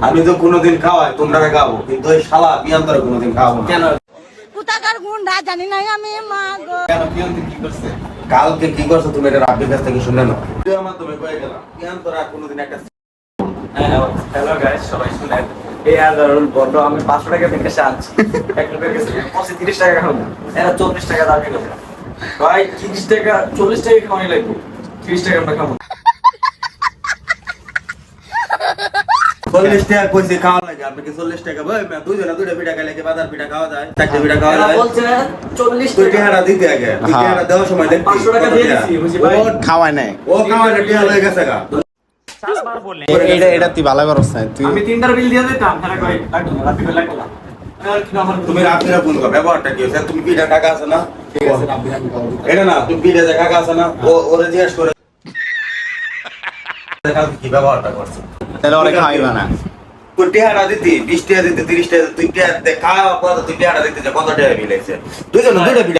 আমি তো কোনোদিন খাওয়াই তোমরা খাওয়াবো, কিন্তু ওই শালা পিয়ান্তরে কোনোদিন খাওয়াবো না। কেন? কোথাকার গুন্ডা জানি না আমি, মা গো। কেন পিয়ান্তর কি করছে? কালকে কি করছো তুমি এটা রাব্বির কাছ থেকে শুনে নাও। ভিডিওর মাধ্যমে কয়ে গেলাম পিয়ান্তর আর কোনোদিন একটা হ্যালো গাইস, সবাই শুনেন। এই আদারুল বন্ধ আমি 500 টাকা থেকে আনছি। এক লোকের কাছে 30 টাকা খাবো, এরা 40 টাকা দাবি করে। ভাই 30 টাকা 40 টাকা খাওয়াই লাগবে, 30 টাকা আমরা খাবো। 40 টাকা কইছে খাওয়া লাগে, আপনি কি 40 টাকা ভাই দুইজনে দুইটা পিঠা খাইলে কি বাজার পিঠা খাওয়া যায়? চারটে পিঠা খাওয়া এরা যায়? বলছে 40 তুই টাকা টিহাটা দিতে আগে, তুই টিহাটা দেওয়ার সময় দেখবি 500 টাকা দিয়ে দিছি বুঝি ভাই। খাওয়াই নাই ও খাওয়া না টিহা হয়ে গেছে গা। এটা তুই ভালো করছ না তুই আমি 3টার বিল দিয়ে দিতাম, তারা কই লাগতো না, রাতে লাগতো না। আর কি আমার তুমি রাত্রিরে ফোন করো, ব্যবহারটা কি হচ্ছে? তুমি পিঠা টাকা আছে না? ঠিক আছে রাতে আমি কল দিতাম। এটা না, তুমি পিঠা টাকা আছে না? ওরে জিজ্ঞেস করে দেখা কি ব্যবহারটা করছে। তাহলে ওরা খাওয়াইবা না তুই টিহাটা দিতি, 20 টাকা দিতি, 30 টাকা, তুই টিহা খাওয়া পর তুই টিহাটা দিতে যা কত টাকা বিল আছে? দুইজন দুইটা